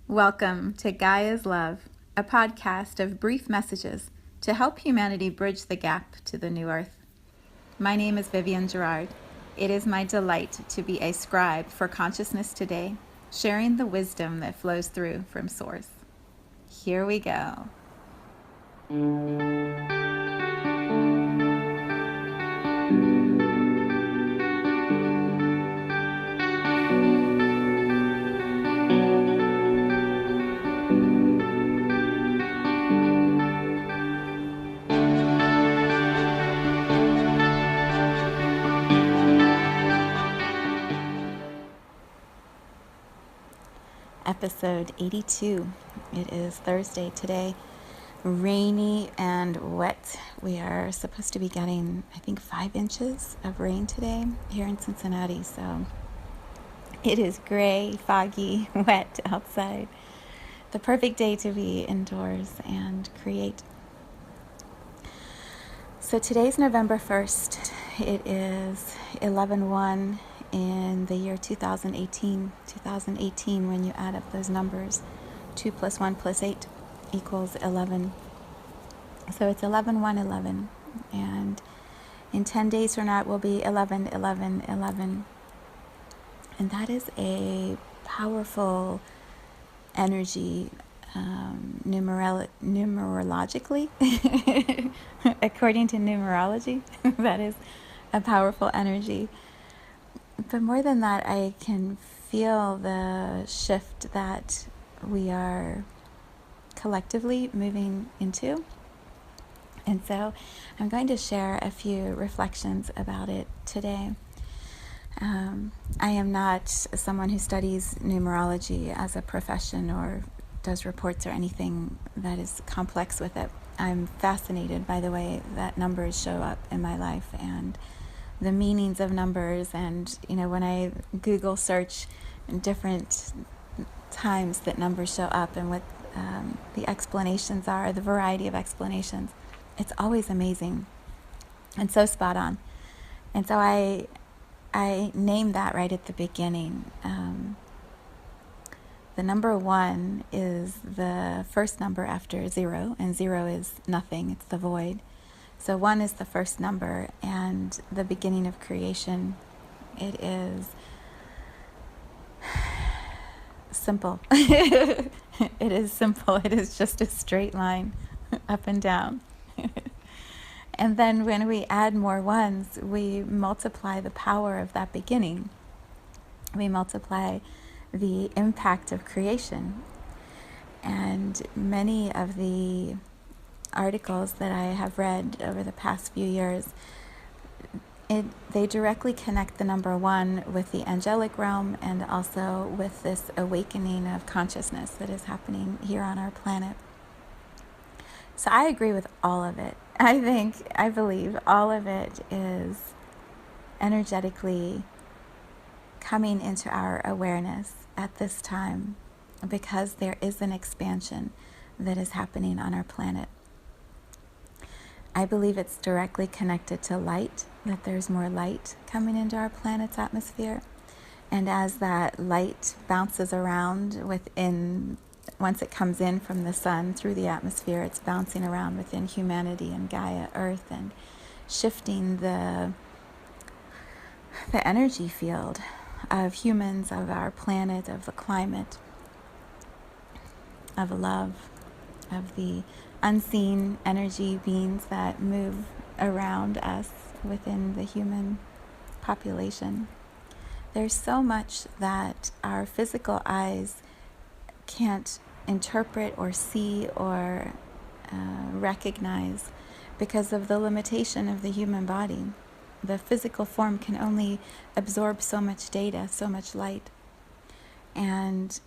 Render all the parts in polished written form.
Welcome to Gaia's Love, a podcast of brief messages to help humanity bridge the gap to the new earth. My name is Vivienne Gerard. It is my delight to be a scribe for consciousness today, sharing the wisdom that flows through from Source. Here we go. Episode 82. It is Thursday today, rainy and wet. We are supposed to be getting, 5 inches of rain today here in Cincinnati. So it is gray, foggy, wet outside. The perfect day to be indoors and create. So today's November 1st. It is 11/1 in the year 2018. 2018, when you add up those numbers, 2 plus 1 plus 8 equals 11. So it's 11/1/11. And in 10 days from now, it will be 11/11/11. And that is a powerful energy, numerologically. According to numerology, that is a powerful energy. But more than that, I can feel the shift that we are collectively moving into. And so I'm going to share a few reflections about it today. I am not someone who studies numerology as a profession or does reports or anything that is complex with it. I'm fascinated by the way that numbers show up in my life and the meanings of numbers. And, when I Google search different times that numbers show up and what the explanations are, the variety of explanations, it's always amazing and so spot on. And so I named that right at the beginning. The number 1 is the first number after 0, and 0 is nothing, it's the void. So 1 is the first number and the beginning of creation. It is simple. It is simple. It is just a straight line up and down. And then when we add more ones, we multiply the power of that beginning. We multiply the impact of creation. And many of the articles that I have read over the past few years, they directly connect the number 1 with the angelic realm and also with this awakening of consciousness that is happening here on our planet. So I agree with all of it. I believe all of it is energetically coming into our awareness at this time because there is an expansion that is happening on our planet. I believe it's directly connected to light, that there's more light coming into our planet's atmosphere. And as that light bounces around once it comes in from the sun through the atmosphere, it's bouncing around within humanity and Gaia, Earth, and shifting the energy field of humans, of our planet, of the climate, of love, of the unseen energy beings that move around us within the human population. There's so much that our physical eyes can't interpret or see or recognize because of the limitation of the human body. The physical form can only absorb so much data, so much light. And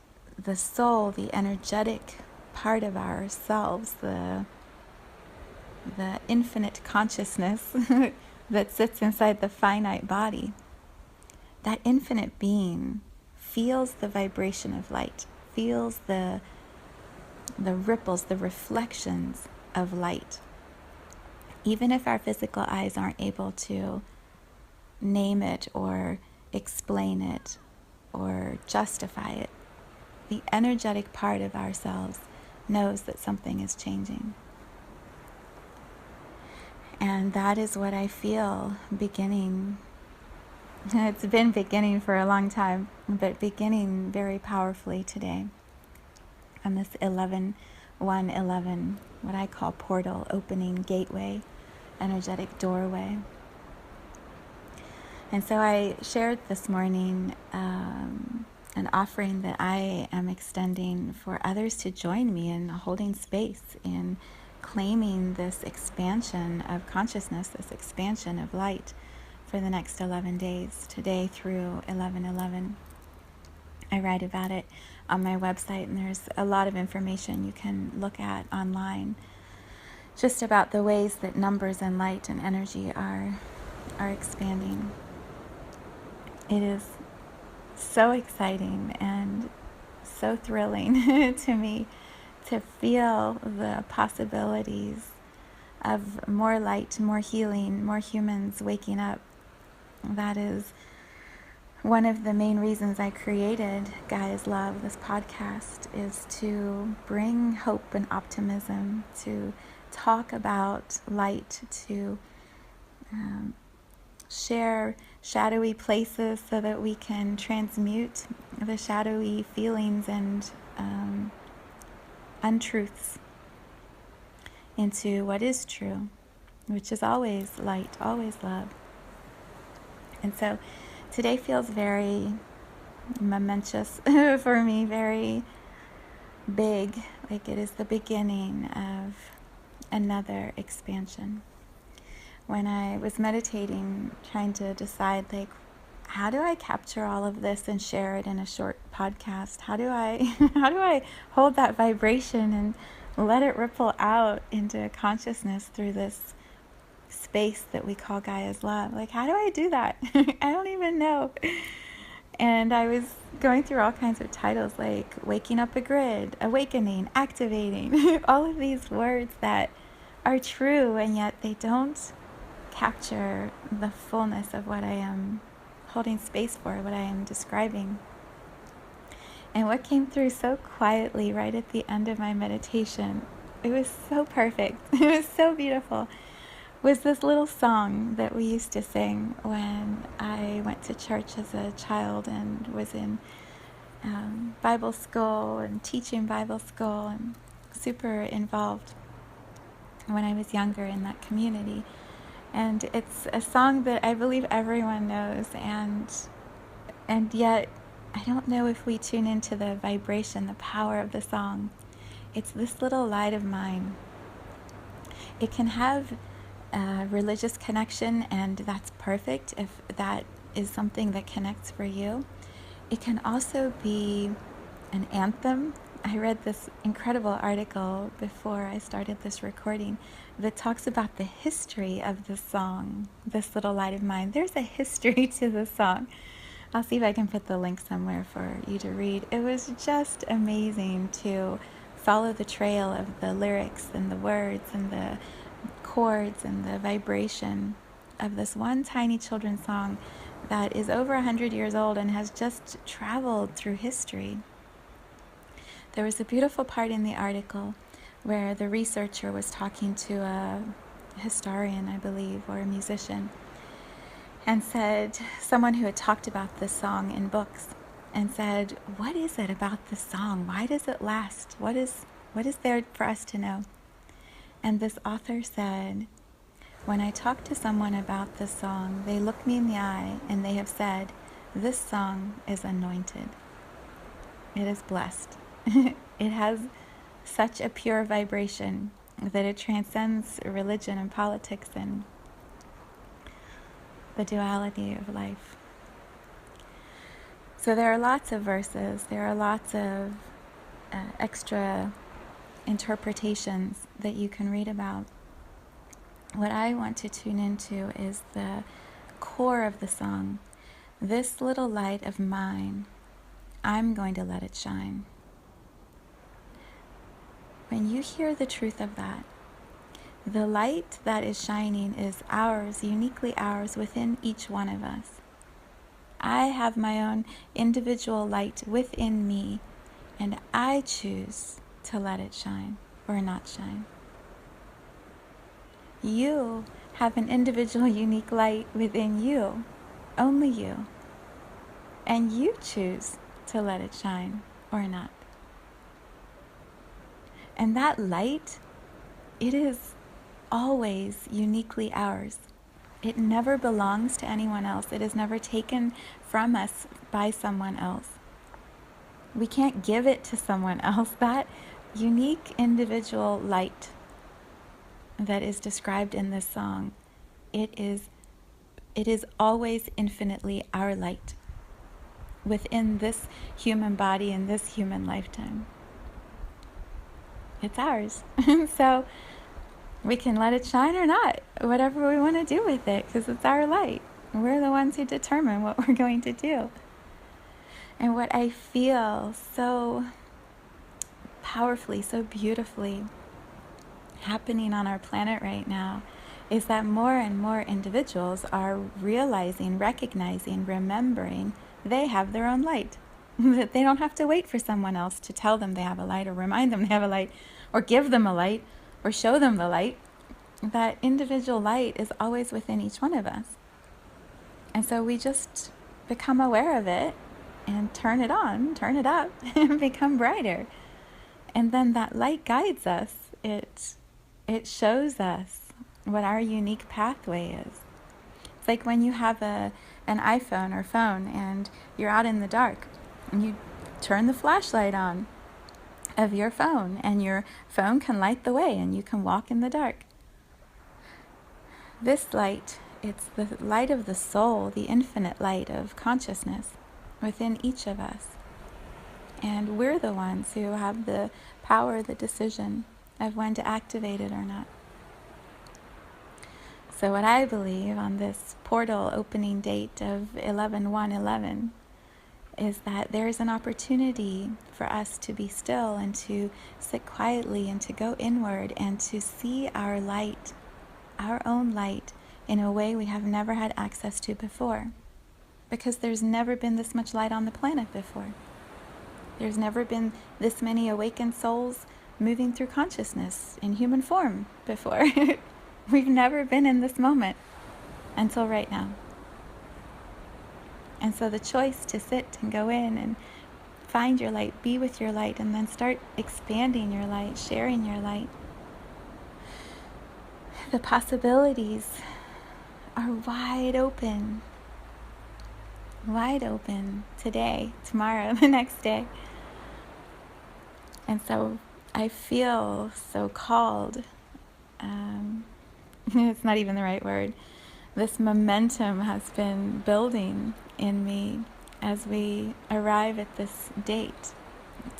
the soul, the energetic part of ourselves, the infinite consciousness that sits inside the finite body, that infinite being feels the vibration of light, feels the ripples, the reflections of light. Even if our physical eyes aren't able to name it or explain it or justify it, the energetic part of ourselves knows that something is changing. And that is what I feel beginning. It's been beginning for a long time, but beginning very powerfully today on this 11-1-11, what I call portal, opening, gateway, energetic doorway. And so I shared this morning an offering that I am extending for others to join me in holding space, in claiming this expansion of consciousness, this expansion of light for the next 11 days, today through 11/11. I write about it on my website, and there's a lot of information you can look at online just about the ways that numbers and light and energy are expanding. It is so exciting and so thrilling to me to feel the possibilities of more light, more healing, more humans waking up. That is one of the main reasons I created Gaia's Love, this podcast, is to bring hope and optimism, to talk about light, to share shadowy places so that we can transmute the shadowy feelings and untruths into what is true, which is always light, always love. And so today feels very momentous for me, very big, like it is the beginning of another expansion. When I was meditating, trying to decide, like, how do I capture all of this and share it in a short podcast? How do I hold that vibration and let it ripple out into consciousness through this space that we call Gaia's Love? Like, how do I do that? I don't even know. And I was going through all kinds of titles, like waking up a grid, awakening, activating, all of these words that are true, and yet they don't capture the fullness of what I am holding space for, what I am describing. And what came through so quietly right at the end of my meditation, it was so perfect, it was so beautiful, was this little song that we used to sing when I went to church as a child and was in Bible school and teaching Bible school and super involved when I was younger in that community. And it's a song that I believe everyone knows, and yet I don't know if we tune into the vibration, the power of the song. It's this little light of mine. It can have a religious connection, and that's perfect if that is something that connects for you. It can also be an anthem. I read this incredible article before I started this recording that talks about the history of the song, This Little Light of Mine. There's a history to the song. I'll see if I can put the link somewhere for you to read. It was just amazing to follow the trail of the lyrics and the words and the chords and the vibration of this one tiny children's song that is over 100 years old and has just traveled through history. There was a beautiful part in the article where the researcher was talking to a historian, I believe, or a musician, and said, someone who had talked about this song in books, and said, what is it about this song? Why does it last? What is there for us to know? And this author said, when I talk to someone about this song, they look me in the eye and they have said, this song is anointed. It is blessed. It has such a pure vibration that it transcends religion and politics and the duality of life. So there are lots of verses, there are lots of extra interpretations that you can read about. What I want to tune into is the core of the song. This little light of mine, I'm going to let it shine. When you hear the truth of that, the light that is shining is ours, uniquely ours, within each one of us. I have my own individual light within me, and I choose to let it shine or not shine. You have an individual, unique light within you, only you, and you choose to let it shine or not. And that light, it is always uniquely ours. It never belongs to anyone else. It is never taken from us by someone else. We can't give it to someone else. That unique individual light that is described in this song, it is always infinitely our light within this human body and this human lifetime. It's ours. So we can let it shine or not, whatever we want to do with it, because it's our light. We're the ones who determine what we're going to do. And what I feel so powerfully, so beautifully happening on our planet right now is that more and more individuals are realizing, recognizing, remembering they have their own light. That they don't have to wait for someone else to tell them they have a light or remind them they have a light or give them a light or show them the light. That individual light is always within each one of us. And so we just become aware of it and turn it on, turn it up, and become brighter. And then that light guides us. It shows us what our unique pathway is. It's like when you have an iPhone or phone and you're out in the dark and you turn the flashlight on of your phone and your phone can light the way and you can walk in the dark. This light, it's the light of the soul, the infinite light of consciousness within each of us. And we're the ones who have the power, the decision of when to activate it or not. So what I believe on this portal opening date of 11/1/11 is that there is an opportunity for us to be still and to sit quietly and to go inward and to see our light, our own light, in a way we have never had access to before. Because there's never been this much light on the planet before. There's never been this many awakened souls moving through consciousness in human form before. We've never been in this moment until right now. And so the choice to sit and go in and find your light, be with your light, and then start expanding your light, sharing your light. The possibilities are wide open today, tomorrow, the next day. And so I feel so called. It's not even the right word. This momentum has been building in me as we arrive at this date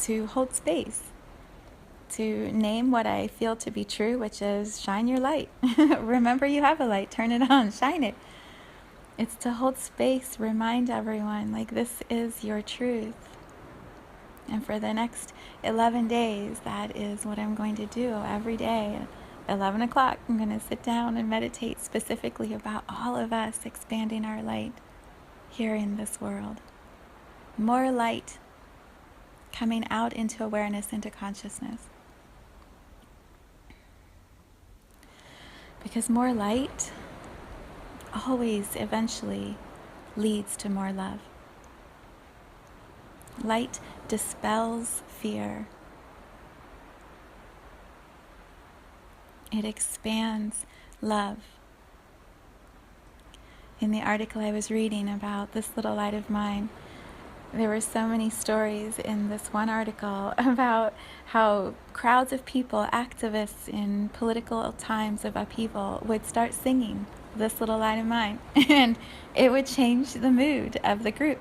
to hold space, to name what I feel to be true, which is shine your light. Remember you have a light, turn it on, shine it. It's to hold space, remind everyone, like, this is your truth. And for the next 11 days, that is what I'm going to do every day. At 11 o'clock, I'm going to sit down and meditate specifically about all of us expanding our light here in this world. More light coming out into awareness, into consciousness. Because more light always eventually leads to more love. Light dispels fear. It expands love. In the article I was reading about this little light of mine, there were so many stories in this one article about how crowds of people, activists in political times of upheaval, would start singing this little light of mine. And it would change the mood of the group.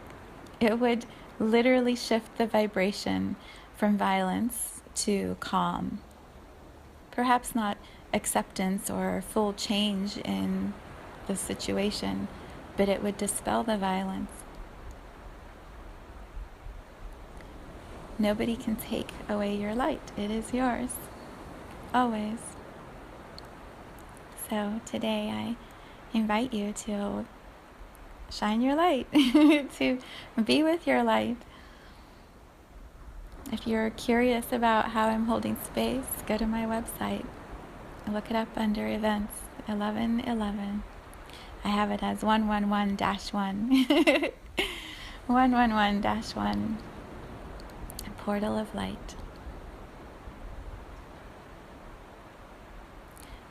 It would literally shift the vibration from violence to calm. Perhaps not acceptance or full change in the situation, but it would dispel the violence. Nobody can take away your light. It is yours, always. So today I invite you to shine your light, to be with your light. If you're curious about how I'm holding space, go to my website. Look it up under events 1111. I have it as 111-1. 111-1. A portal of light.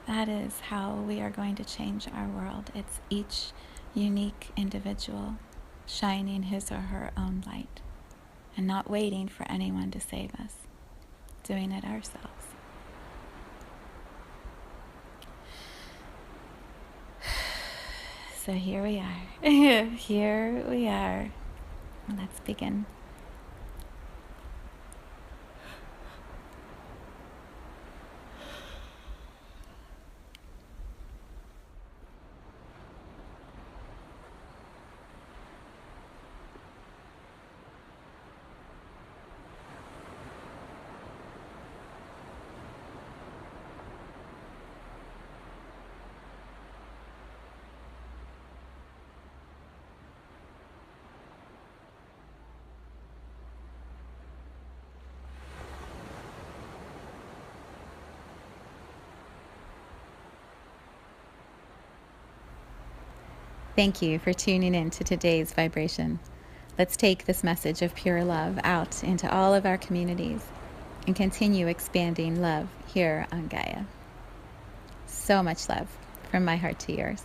That is how we are going to change our world. It's each unique individual shining his or her own light and not waiting for anyone to save us, doing it ourselves. So here we are. Here we are. Let's begin. Thank you for tuning in to today's vibration. Let's take this message of pure love out into all of our communities and continue expanding love here on Gaia. So much love from my heart to yours.